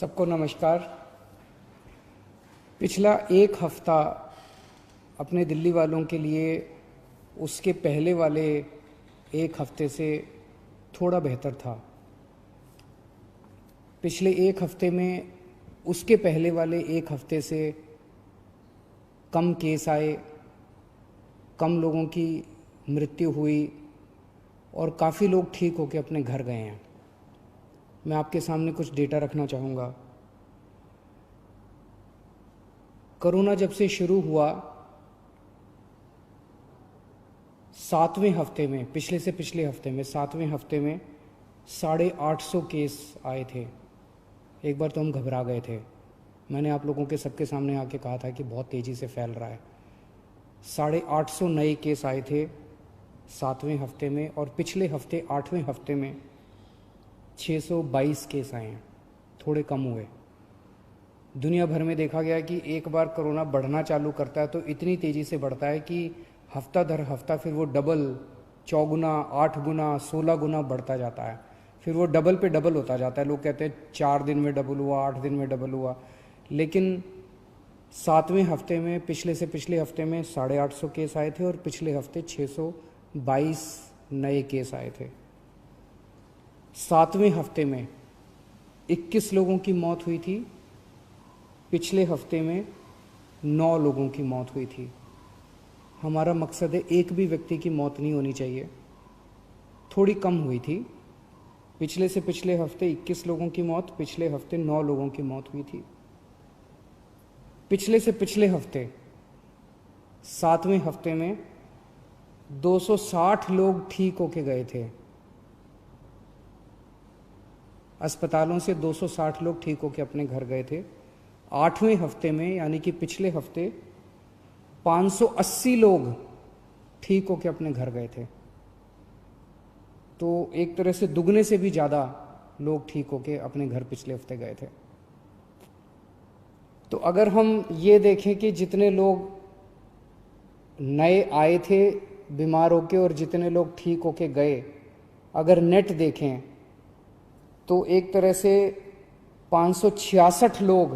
सबको नमस्कार। पिछला एक हफ्ता अपने दिल्ली वालों के लिए उसके पहले वाले एक हफ्ते से थोड़ा बेहतर था। पिछले एक हफ्ते में उसके पहले वाले एक हफ्ते से कम केस आए, कम लोगों की मृत्यु हुई और काफ़ी लोग ठीक होकर अपने घर गए हैं। मैं आपके सामने कुछ डेटा रखना चाहूँगा। कोरोना जब से शुरू हुआ, 7वें हफ्ते में, पिछले हफ्ते में 7वें हफ्ते में 850 केस आए थे। एक बार तो हम घबरा गए थे। मैंने आप लोगों के सबके सामने आके कहा था कि बहुत तेज़ी से फैल रहा है। 850 नए केस आए थे 7वें हफ्ते में, और पिछले हफ्ते 8वें हफ्ते में 622 केस आए हैं, थोड़े कम हुए। दुनिया भर में देखा गया कि एक बार कोरोना बढ़ना चालू करता है तो इतनी तेज़ी से बढ़ता है कि हफ्ता दर हफ्ता फिर वो डबल, चौगुना, 8 गुना, 16 गुना बढ़ता जाता है। फिर वो डबल पे डबल होता जाता है। लोग कहते हैं 4 दिन में डबल हुआ, 8 दिन में डबल हुआ, लेकिन 7वें हफ्ते में, पिछले हफ्ते में 850 केस आए थे और पिछले हफ्ते 622 नए केस आए थे। 7वें हफ्ते में 21 लोगों की मौत हुई थी, पिछले हफ्ते में 9 लोगों की मौत हुई थी। हमारा मकसद है एक भी व्यक्ति की मौत नहीं होनी चाहिए। थोड़ी कम हुई थी। पिछले से पिछले हफ्ते 21 लोगों की मौत, पिछले हफ्ते 9 लोगों की मौत हुई थी। पिछले से पिछले हफ्ते 7वें हफ्ते में 260 लोग ठीक होके गए थे। अस्पतालों से 260 लोग ठीक होके अपने घर गए थे। 8वें हफ्ते में, यानी कि पिछले हफ्ते, 580 लोग ठीक होके अपने घर गए थे। तो एक तरह से दुगने से भी ज़्यादा लोग ठीक होके अपने घर पिछले हफ्ते गए थे। तो अगर हम ये देखें कि जितने लोग नए आए थे बीमार होके और जितने लोग ठीक होके गए, अगर नेट देखें तो एक तरह से 566 लोग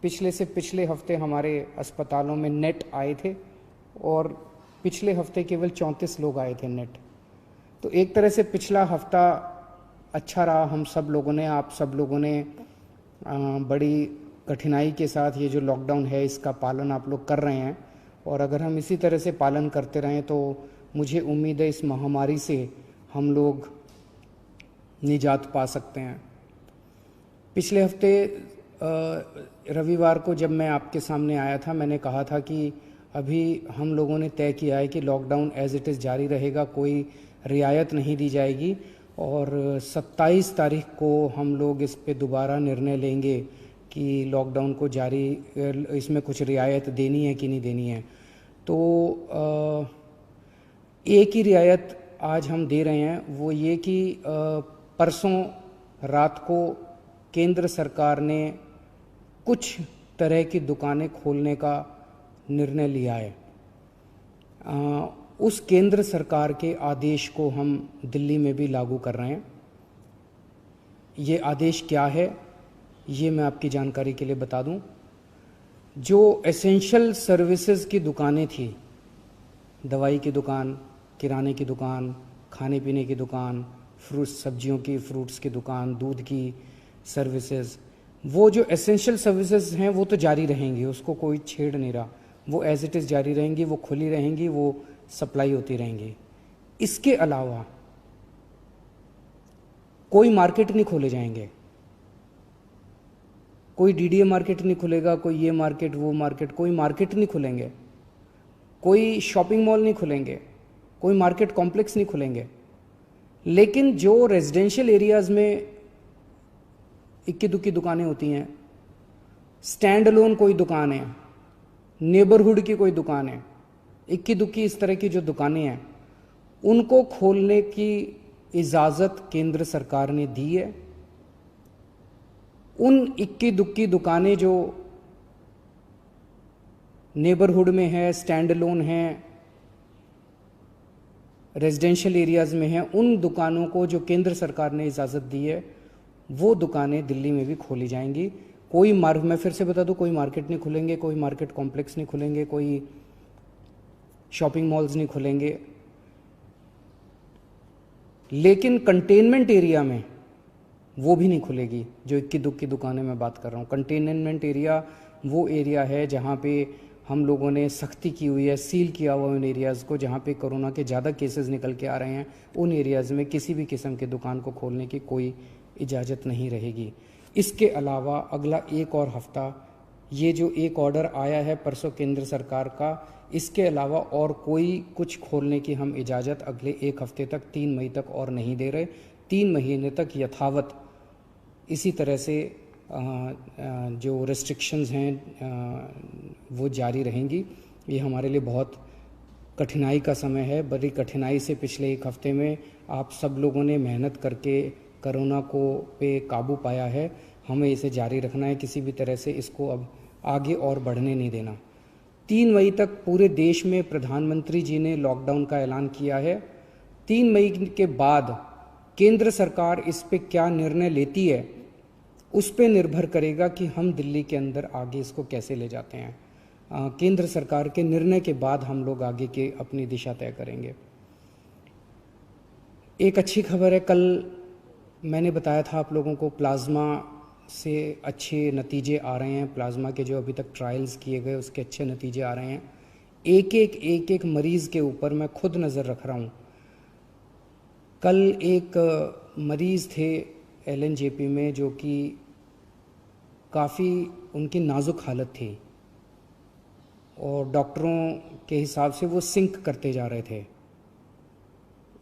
पिछले से पिछले हफ्ते हमारे अस्पतालों में नेट आए थे और पिछले हफ्ते केवल 34 लोग आए थे नेट। तो एक तरह से पिछला हफ्ता अच्छा रहा। हम सब लोगों ने, आप सब लोगों ने बड़ी कठिनाई के साथ ये जो लॉकडाउन है इसका पालन आप लोग कर रहे हैं, और अगर हम इसी तरह से पालन करते रहें तो मुझे उम्मीद है इस महामारी से हम लोग निजात पा सकते हैं। पिछले हफ्ते रविवार को जब मैं आपके सामने आया था, मैंने कहा था कि अभी हम लोगों ने तय किया है कि लॉकडाउन एज इट इज़ जारी रहेगा, कोई रियायत नहीं दी जाएगी, और 27 तारीख को हम लोग इस पे दोबारा निर्णय लेंगे कि लॉकडाउन को जारी, इसमें कुछ रियायत देनी है कि नहीं देनी है। तो एक ही रियायत आज हम दे रहे हैं, वो ये कि परसों रात को केंद्र सरकार ने कुछ तरह की दुकानें खोलने का निर्णय लिया है। उस केंद्र सरकार के आदेश को हम दिल्ली में भी लागू कर रहे हैं। ये आदेश क्या है ये मैं आपकी जानकारी के लिए बता दूं। जो एसेंशियल सर्विसेज की दुकानें थी, दवाई की दुकान, किराने की दुकान, खाने पीने की दुकान, सब्जियों की, फ्रूट्स की दुकान, दूध की सर्विसेज, वो जो एसेंशियल सर्विसेज हैं वो तो जारी रहेंगी, उसको कोई छेड़ नहीं रहा। वो एज इट इज़ जारी रहेंगी, वो खुली रहेंगी, वो सप्लाई होती रहेंगी। इसके अलावा कोई मार्केट नहीं खोले जाएंगे। कोई डीडीए मार्केट नहीं खुलेगा, कोई ये मार्केट, वो मार्केट, कोई मार्केट नहीं खुलेंगे, कोई शॉपिंग मॉल नहीं खुलेंगे, कोई मार्केट कॉम्प्लेक्स नहीं खुलेंगे। लेकिन जो रेजिडेंशियल एरियाज़ में इक्की दुक्की दुकानें होती हैं, स्टैंड अलोन कोई दुकान है, नेबरहुड की कोई दुकान है, इक्की दुक्की इस तरह की जो दुकानें हैं, उनको खोलने की इजाज़त केंद्र सरकार ने दी है। उन इक्की दुक्की दुकानें जो नेबरहुड में है, स्टैंड अलोन हैं, रेजिडेंशियल एरियाज़ में हैं, उन दुकानों को जो केंद्र सरकार ने इजाज़त दी है वो दुकानें दिल्ली में भी खोली जाएंगी। कोई मैं फिर से बता दूं, कोई मार्केट नहीं खुलेंगे, कोई मार्केट कॉम्प्लेक्स नहीं खुलेंगे, कोई शॉपिंग मॉल्स नहीं खुलेंगे, लेकिन कंटेनमेंट एरिया में वो भी नहीं खुलेगी। जो इक्की दुक्की दुकानें मैं बात कर रहा हूँ, कंटेनमेंट एरिया वो एरिया है जहाँ पे हम लोगों ने सख्ती की हुई है, सील किया हुआ उन एरियाज़ को जहाँ पे कोरोना के ज़्यादा केसेस निकल के आ रहे हैं। उन एरियाज़ में किसी भी किस्म की दुकान को खोलने की कोई इजाज़त नहीं रहेगी। इसके अलावा अगला एक और हफ्ता, ये जो एक ऑर्डर आया है परसों केंद्र सरकार का, इसके अलावा और कोई कुछ खोलने की हम इजाज़त अगले एक हफ्ते तक, 3 मई तक और नहीं दे रहे। 3 महीने तक यथावत इसी तरह से जो रेस्ट्रिक्शंस हैं वो जारी रहेंगी। ये हमारे लिए बहुत कठिनाई का समय है। बड़ी कठिनाई से पिछले एक हफ्ते में आप सब लोगों ने मेहनत करके कोरोना को पे काबू पाया है। हमें इसे जारी रखना है, किसी भी तरह से इसको अब आगे और बढ़ने नहीं देना। 3 मई तक पूरे देश में प्रधानमंत्री जी ने लॉकडाउन का ऐलान किया है। 3 मई के बाद केंद्र सरकार इस पे क्या निर्णय लेती है, उस पे निर्भर करेगा कि हम दिल्ली के अंदर आगे इसको कैसे ले जाते हैं। केंद्र सरकार के निर्णय के बाद हम लोग आगे के अपनी दिशा तय करेंगे। एक अच्छी खबर है, कल मैंने बताया था आप लोगों को, प्लाज्मा से अच्छे नतीजे आ रहे हैं। प्लाज्मा के जो अभी तक ट्रायल्स किए गए उसके अच्छे नतीजे आ रहे हैं। एक एक मरीज़ के ऊपर मैं खुद नज़र रख रहा हूँ। कल एक मरीज़ थे LNJP में जो कि काफ़ी उनकी नाजुक हालत थी और डॉक्टरों के हिसाब से वो सिंक करते जा रहे थे।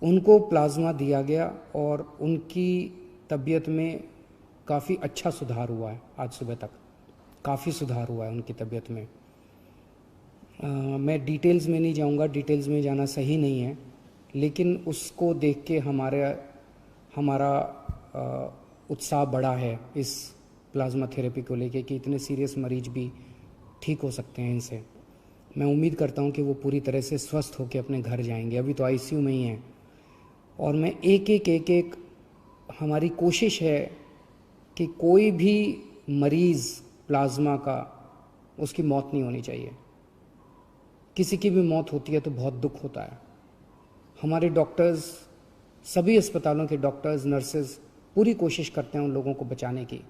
उनको प्लाज्मा दिया गया और उनकी तबीयत में काफ़ी अच्छा सुधार हुआ है। आज सुबह तक काफ़ी सुधार हुआ है उनकी तबीयत में। मैं डिटेल्स में नहीं जाऊंगा, डिटेल्स में जाना सही नहीं है, लेकिन उसको देख के हमारा उत्साह बढ़ा है इस प्लाज्मा थेरेपी को लेके कि इतने सीरियस मरीज भी ठीक हो सकते हैं इनसे। मैं उम्मीद करता हूं कि वो पूरी तरह से स्वस्थ होकर अपने घर जाएंगे। अभी तो ICU में ही हैं और मैं एक एक हमारी कोशिश है कि कोई भी मरीज़ प्लाज्मा का, उसकी मौत नहीं होनी चाहिए। किसी की भी मौत होती है तो बहुत दुख होता है। हमारे डॉक्टर्स, सभी अस्पतालों के डॉक्टर्स, नर्सेज पूरी कोशिश करते हैं उन लोगों को बचाने की,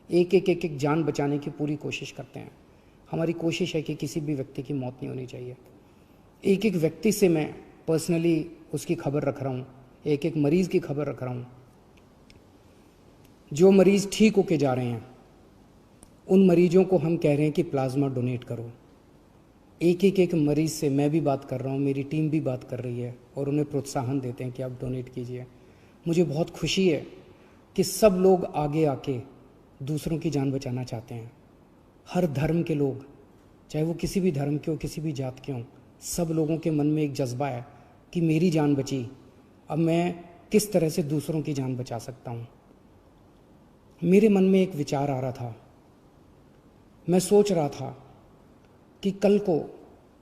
एक जान बचाने की पूरी कोशिश करते हैं। हमारी कोशिश है कि किसी भी व्यक्ति की मौत नहीं होनी चाहिए। एक व्यक्ति से मैं पर्सनली उसकी खबर रख रहा हूँ, एक मरीज़ की खबर रख रहा हूँ। जो मरीज़ ठीक होके जा रहे हैं उन मरीजों को हम कह रहे हैं कि प्लाज्मा डोनेट करो। एक मरीज़ से मैं भी बात कर रहा हूँ, मेरी टीम भी बात कर रही है और उन्हें प्रोत्साहन देते हैं कि आप डोनेट कीजिए। मुझे बहुत खुशी है कि सब लोग आगे आके दूसरों की जान बचाना चाहते हैं। हर धर्म के लोग, चाहे वो किसी भी धर्म के हो, किसी भी जात के हों, सब लोगों के मन में एक जज्बा है कि मेरी जान बची, अब मैं किस तरह से दूसरों की जान बचा सकता हूँ। मेरे मन में एक विचार आ रहा था, मैं सोच रहा था कि कल को,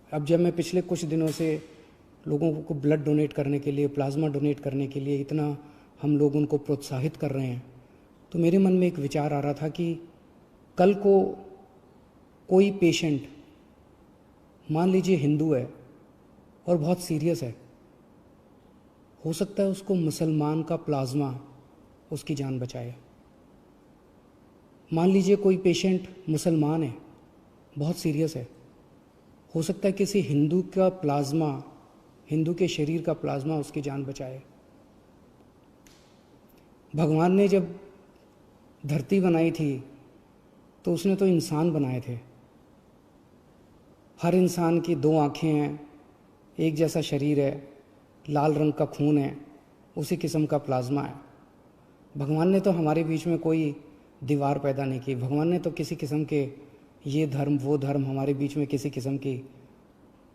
अब जब मैं पिछले कुछ दिनों से लोगों को ब्लड डोनेट करने के लिए, प्लाज्मा डोनेट करने के लिए इतना हम लोग उनको प्रोत्साहित कर रहे हैं, तो मेरे मन में एक विचार आ रहा था कि कल को कोई पेशेंट, मान लीजिए हिंदू है और बहुत सीरियस है, हो सकता है उसको मुसलमान का प्लाज्मा उसकी जान बचाए। मान लीजिए कोई पेशेंट मुसलमान है, बहुत सीरियस है, हो सकता है किसी हिंदू का प्लाज्मा, हिंदू के शरीर का प्लाज्मा उसकी जान बचाए। भगवान ने जब धरती बनाई थी तो उसने तो इंसान बनाए थे। हर इंसान की 2 आँखें हैं, एक जैसा शरीर है, लाल रंग का खून है, उसी किस्म का प्लाज्मा है। भगवान ने तो हमारे बीच में कोई दीवार पैदा नहीं की। भगवान ने तो किसी किस्म के ये धर्म वो धर्म हमारे बीच में किसी किस्म की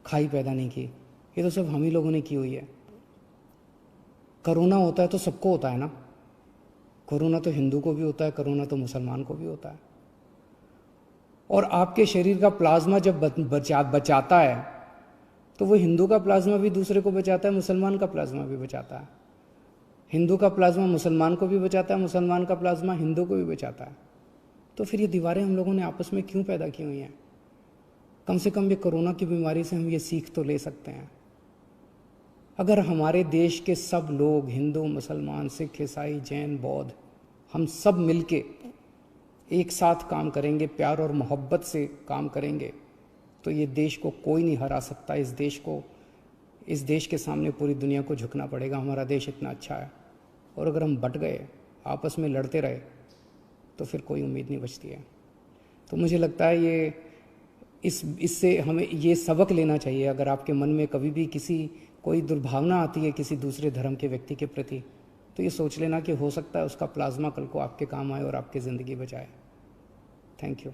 खाई पैदा नहीं की। ये तो सब हम ही लोगों ने की हुई है। कोरोना होता है तो सबको होता है ना, कोरोना तो हिंदू को भी होता है, कोरोना तो मुसलमान को भी होता है। और आपके शरीर का प्लाज्मा जब बचाता है तो वो हिंदू का प्लाज्मा भी दूसरे को बचाता है, मुसलमान का प्लाज्मा भी बचाता है। हिंदू का प्लाज्मा मुसलमान को भी बचाता है, मुसलमान का प्लाज्मा हिंदू को भी बचाता है। तो फिर ये दीवारें हम लोगों ने आपस में क्यों पैदा की हुई हैं? कम से कम ये कोरोना की बीमारी से हम ये सीख तो ले सकते हैं। अगर हमारे देश के सब लोग, हिंदू, मुसलमान, सिख, ईसाई, जैन, बौद्ध, हम सब मिलके एक साथ काम करेंगे, प्यार और मोहब्बत से काम करेंगे, तो ये देश को कोई नहीं हरा सकता। इस देश के सामने पूरी दुनिया को झुकना पड़ेगा। हमारा देश इतना अच्छा है। और अगर हम बट गए, आपस में लड़ते रहे, तो फिर कोई उम्मीद नहीं बचती है। तो मुझे लगता है इससे हमें ये सबक लेना चाहिए। अगर आपके मन में कभी भी कोई दुर्भावना आती है किसी दूसरे धर्म के व्यक्ति के प्रति, तो ये सोच लेना कि हो सकता है उसका प्लाज्मा कल को आपके काम आए और आपकी ज़िंदगी बचाए। Thank you.